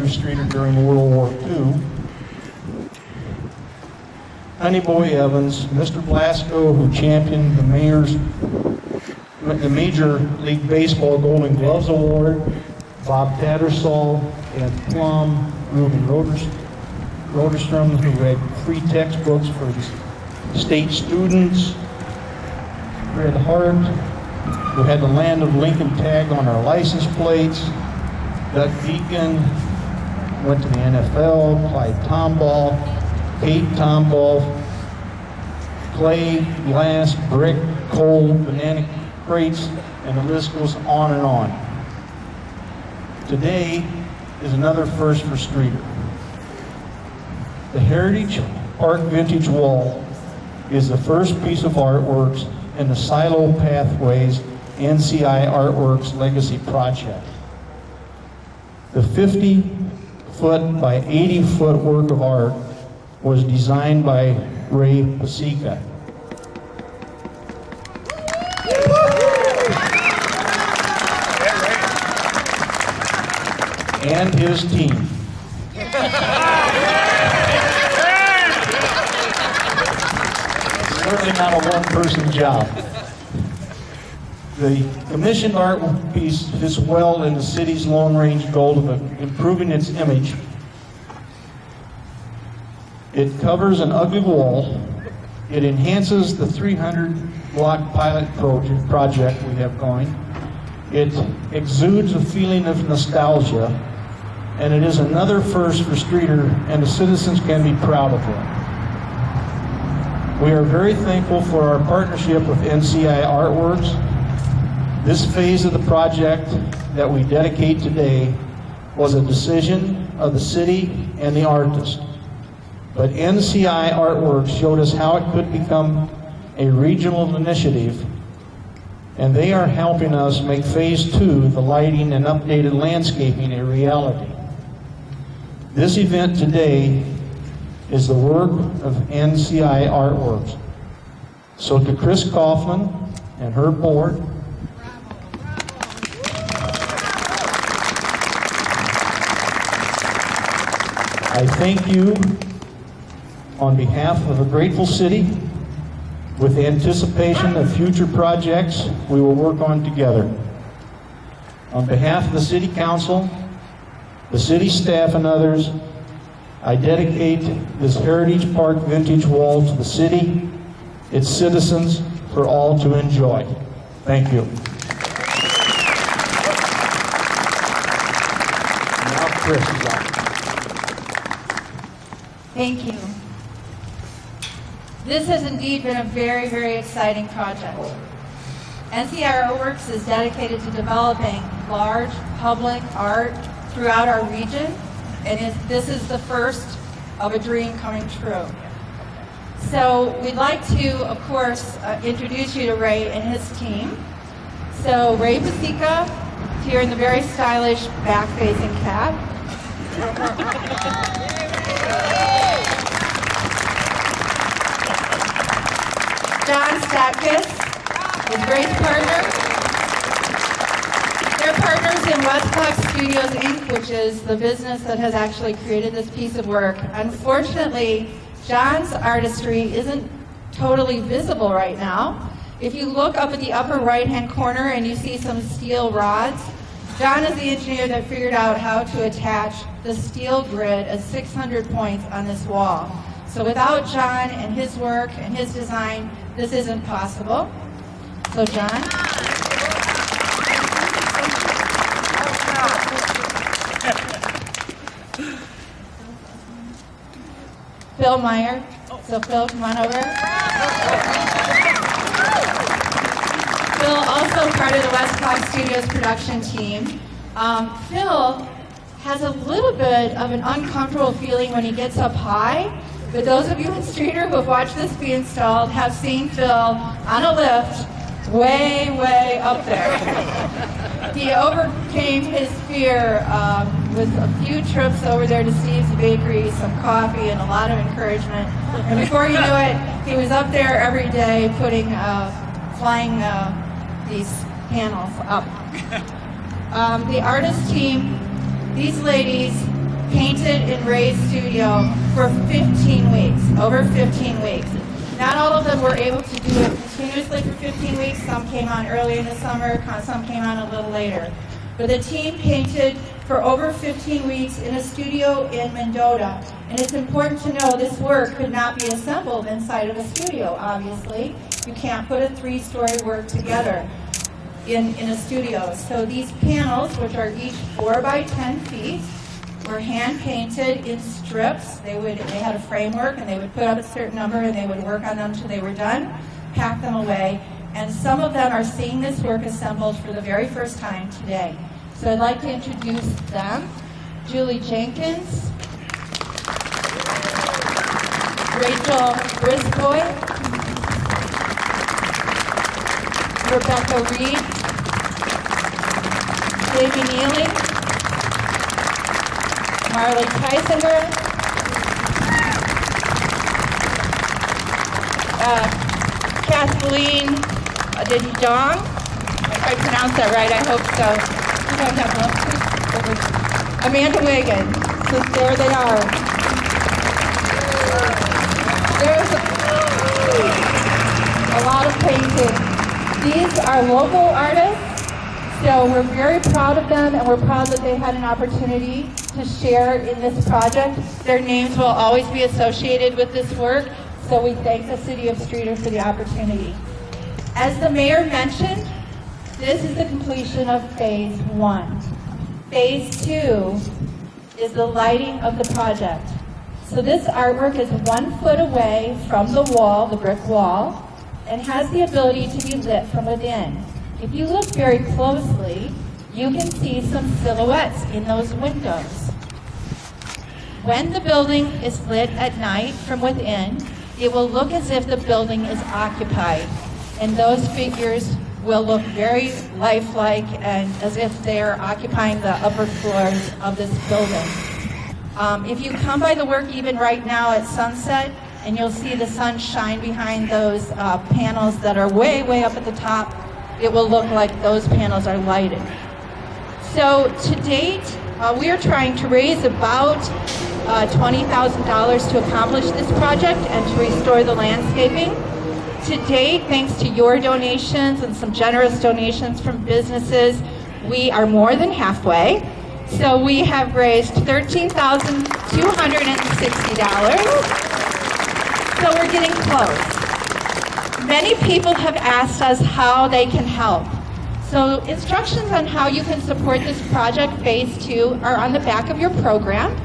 Streator during World War II. Honey Boy Evans, Mr. Blasco, who championed the Major League Baseball Golden Gloves Award, Bob Tattersall, Ed Plum, Ruben Roderstrom, who had free textbooks for state students, Fred Hart, who had the Land of Lincoln tag on our license plates, Doug Deacon, went to the NFL, Clyde Tomball, Kate Tomball, clay, glass, brick, coal, banana crates, and the list goes on and on. Today is another first for Streator. The Heritage Park Vintage Wall is the first piece of artworks in the Silo Pathways NCI Artworks Legacy Project. The 50-foot by 80-foot work of art was designed by Ray Pasica. And his team. Certainly not a one-person job. The commissioned art piece fits well in the city's long-range goal of improving its image. It covers an ugly wall. It enhances the 300-block pilot project we have going. It exudes a feeling of nostalgia, and it is another first for Streator, and the citizens can be proud of it. We are very thankful for our partnership with NCI Artworks. This phase of the project that we dedicate today was a decision of the city and the artist. But NCI Artworks showed us how it could become a regional initiative, and they are helping us make phase 2, the lighting and updated landscaping, a reality. This event today is the work of NCI Artworks. So to Chris Kaufman and her board, I thank you on behalf of a grateful city. With the anticipation of future projects we will work on together. On behalf of the City Council, the city staff, and others, I dedicate this Heritage Park Vintage Wall to the city, its citizens, for all to enjoy. Thank you. Now Chris is up. Thank you. This has indeed been a very, very exciting project. NCI Artworks is dedicated to developing large public art throughout our region, and this is the first of a dream coming true. So we'd like to, of course, introduce you to Ray and his team. So Ray Pasica, here in the very stylish back-facing cap. John Statkis, his Ray's partner. They're partners in Westcliff Studios, Inc., which is the business that has actually created this piece of work. Unfortunately, John's artistry isn't totally visible right now. If you look up at the upper right-hand corner and you see some steel rods, John is the engineer that figured out how to attach the steel grid at 600 points on this wall. So without John and his work and his design, this isn't possible. So John. Phil Meyer. So Phil, come on over. Phil, also part of the Westcliff Studios production team. Phil has a little bit of an uncomfortable feeling when he gets up high. But those of you in Streator who have watched this be installed have seen Phil on a lift way, way up there. He overcame his fear with a few trips over there to Steve's Bakery, some coffee, and a lot of encouragement. And before you knew it, he was up there every day putting, flying these panels up. The artist team, these ladies painted in Ray's studio for 15 weeks, over 15 weeks. Not all of them were able to do it continuously for 15 weeks. Some came on early in the summer, some came on a little later. But the team painted for over 15 weeks in a studio in Mendota. And it's important to know this work could not be assembled inside of a studio, obviously. You can't put a 3-story work together in a studio. So these panels, which are each 4 by 10 feet, were hand painted in strips. They had a framework and they would put up a certain number and they would work on them until they were done, pack them away. And some of them are seeing this work assembled for the very first time today. So I'd like to introduce them. Julie Jenkins, Rachel Brisboy, Rebecca Reed, Davey Neely, Marley Tysinger, Kathleen Dong, if I pronounced that right, I hope so. You don't have one. Amanda Wigan, so there they are. There's a lot of painting. These are local artists, so we're very proud of them, and we're proud that they had an opportunity to share in this project. Their names will always be associated with this work, so we thank the City of Streator for the opportunity. As the mayor mentioned, this is the completion of Phase 1. Phase 2 is the lighting of the project. So this artwork is 1 foot away from the wall, the brick wall, and has the ability to be lit from within. If you look very closely, you can see some silhouettes in those windows. When the building is lit at night from within, it will look as if the building is occupied, and those figures will look very lifelike and as if they are occupying the upper floors of this building. If you come by the work even right now at sunset, and you'll see the sun shine behind those panels that are way, way up at the top, it will look like those panels are lighted. So to date, we are trying to raise about $20,000 to accomplish this project and to restore the landscaping. To date, thanks to your donations and some generous donations from businesses, we are more than halfway. So we have raised $13,260. So we're getting close. Many people have asked us how they can help. So instructions on how you can support this project, Phase 2, are on the back of your program.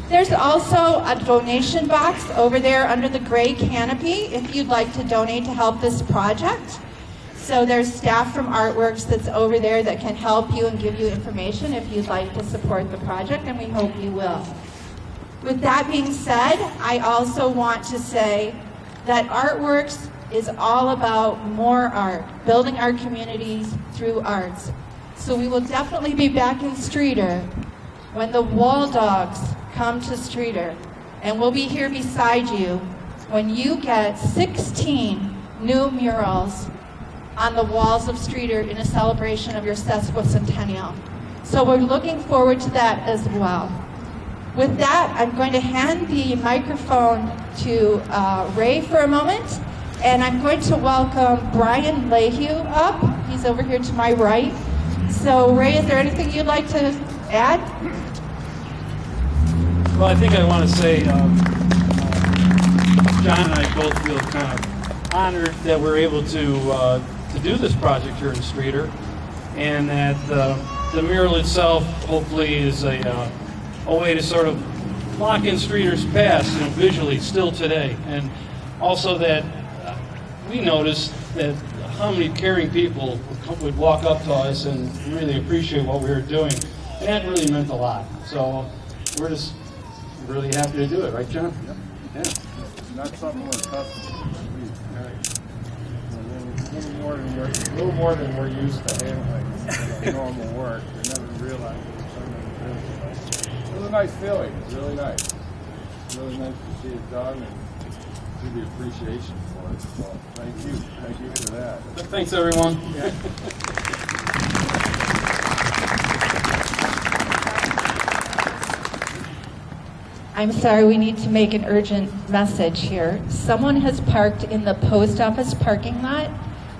There's also a donation box over there under the gray canopy if you'd like to donate to help this project. So there's staff from Artworks that's over there that can help you and give you information if you'd like to support the project, and we hope you will. With that being said, I also want to say that Artworks is all about more art, building our communities through arts. So we will definitely be back in Streator when the Wall Dogs come to Streator, and we'll be here beside you when you get 16 new murals on the walls of Streator in a celebration of your sesquicentennial. So we're looking forward to that as well. With that, I'm going to hand the microphone to Ray for a moment, and I'm going to welcome Brian Lehue up. He's over here to my right. So Ray, is there anything you'd like to add? Well, I think I want to say John and I both feel kind of honored that we're able to do this project here in Streator, and that the mural itself hopefully is a way to sort of lock in Streator's past, visually still today, and also that we noticed that how many caring people would walk up to us and really appreciate what we were doing, and that really meant a lot. So we're just really happy to do it, right, John? Yep. Yeah. It's not something we're accustomed to. A little more than we're used to handling normal work. We never realized it was something to do. It was a nice feeling. It was really nice. It's really nice to see it done and see the appreciation for it. So thank you. Thank you for that. Thanks, everyone. Yeah. I'm sorry, we need to make an urgent message here. Someone has parked in the post office parking lot,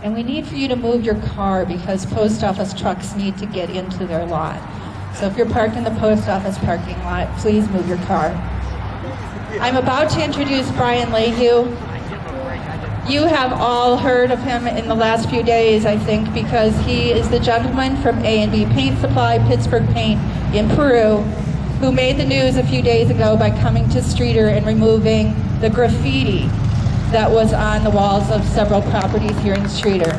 and we need for you to move your car because post office trucks need to get into their lot. So if you're parked in the post office parking lot, please move your car. I'm about to introduce Brian Lehue. You have all heard of him in the last few days, I think, because he is the gentleman from A&B Paint Supply, Pittsburgh Paint in Peru, who made the news a few days ago by coming to Streator and removing the graffiti that was on the walls of several properties here in Streator.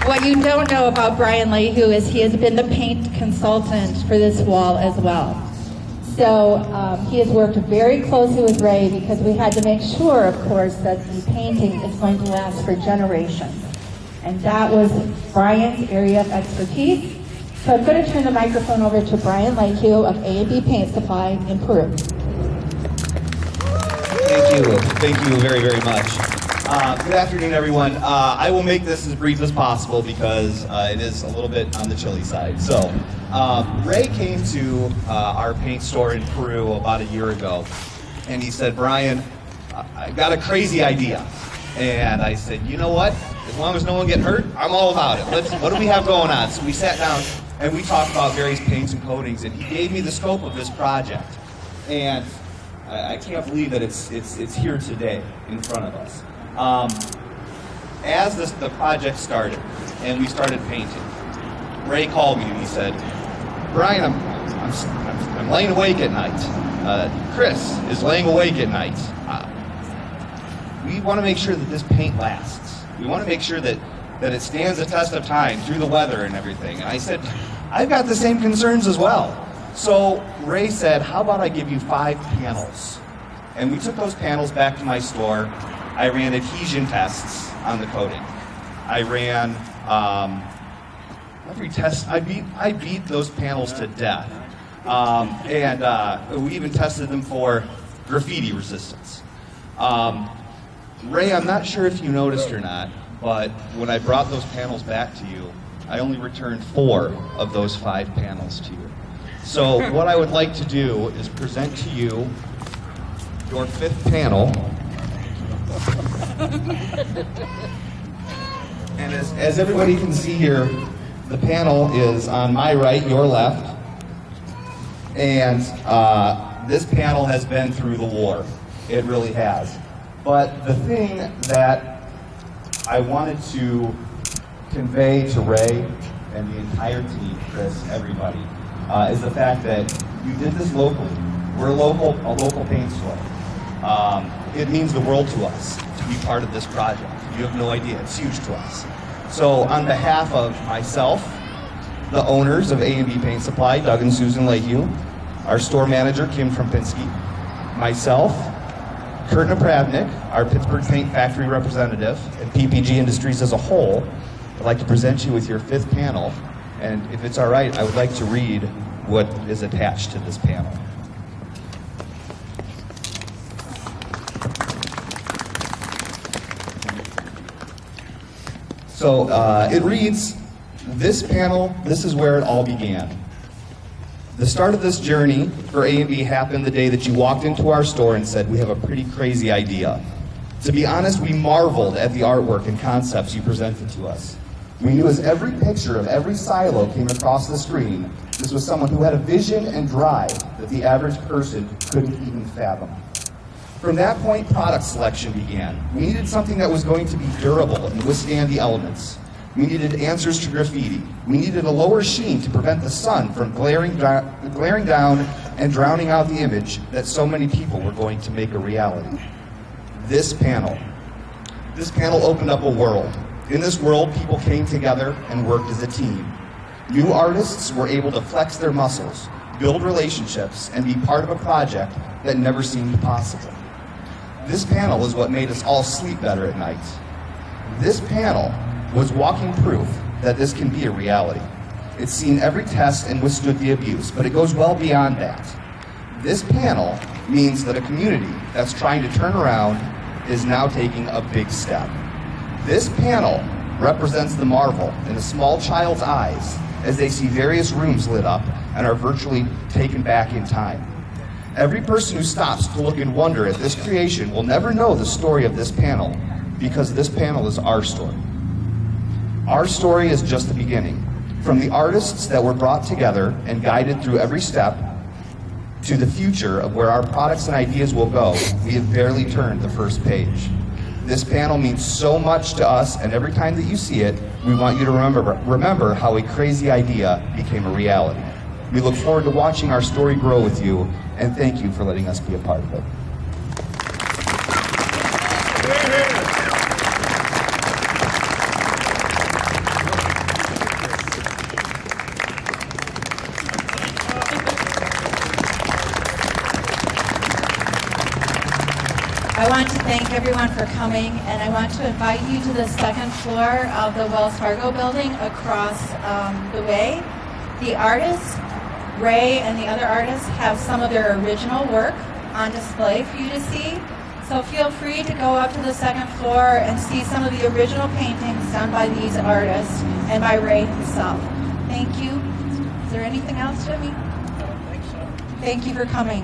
What you don't know about Brian Lehue is he has been the paint consultant for this wall as well. So he has worked very closely with Ray because we had to make sure, of course, that the painting is going to last for generations. And that was Brian's area of expertise. So I'm going to turn the microphone over to Brian Lehue of A&B Paint Supply in Peru. Thank you very, very much. Good afternoon, everyone. I will make this as brief as possible because it is a little bit on the chilly side. So, Ray came to our paint store in Peru about a year ago, and he said, Brian, I got a crazy idea. And I said, you know what? As long as no one gets hurt, I'm all about it. What do we have going on? So we sat down and we talked about various paints and coatings, and he gave me the scope of this project. And I can't believe that it's here today in front of us. As the project started and we started painting, Ray called me and he said, Brian, I'm laying awake at night. Chris is laying awake at night. We want to make sure that this paint lasts. We want to make sure that it stands the test of time through the weather and everything. And I said, I've got the same concerns as well. So Ray said, how about I give you 5 panels? And we took those panels back to my store. I ran adhesion tests on the coating. I ran every test. I beat those panels to death. And we even tested them for graffiti resistance. Ray, I'm not sure if you noticed or not, but when I brought those panels back to you, I only returned 4 of those 5 panels to you. So what I would like to do is present to you your 5th panel. And as everybody can see here, the panel is on my right, your left. And this panel has been through the war. It really has. But the thing that I wanted to convey to Ray and the entire team, Chris, everybody, is the fact that you did this locally. We're a local paint store. It means the world to us to be part of this project. You have no idea. It's huge to us. So on behalf of myself, the owners of A&B Paint Supply, Doug and Susan Lehue, our store manager, Kim Trumpinski, myself, Kurt Napravnik, our Pittsburgh Paint Factory representative, and PPG Industries as a whole, I'd like to present you with your 5th panel. And if it's all right, I would like to read what is attached to this panel. So it reads, this panel, this is where it all began. The start of this journey for A&B happened the day that you walked into our store and said, we have a pretty crazy idea. To be honest, we marveled at the artwork and concepts you presented to us. We knew as every picture of every silo came across the screen, this was someone who had a vision and drive that the average person couldn't even fathom. From that point, product selection began. We needed something that was going to be durable and withstand the elements. We needed answers to graffiti. We needed a lower sheen to prevent the sun from glaring down and drowning out the image that so many people were going to make a reality. This panel opened up a world. In this world, people came together and worked as a team. New artists were able to flex their muscles, build relationships, and be part of a project that never seemed possible. This panel is what made us all sleep better at night. This panel was walking proof that this can be a reality. It's seen every test and withstood the abuse, but it goes well beyond that. This panel means that a community that's trying to turn around is now taking a big step. This panel represents the marvel in a small child's eyes as they see various rooms lit up and are virtually taken back in time. Every person who stops to look in wonder at this creation will never know the story of this panel, because this panel is our story. Our story is just the beginning. From the artists that were brought together and guided through every step, to the future of where our products and ideas will go, we have barely turned the first page. This panel means so much to us, and every time that you see it, we want you to remember how a crazy idea became a reality. We look forward to watching our story grow with you, and thank you for letting us be a part of it. I want to thank everyone for coming, and I want to invite you to the second floor of the Wells Fargo building across the way. The artists, Ray and the other artists, have some of their original work on display for you to see. So feel free to go up to the second floor and see some of the original paintings done by these artists and by Ray himself. Thank you. Is there anything else, Jimmy? I don't think so. Thank you for coming.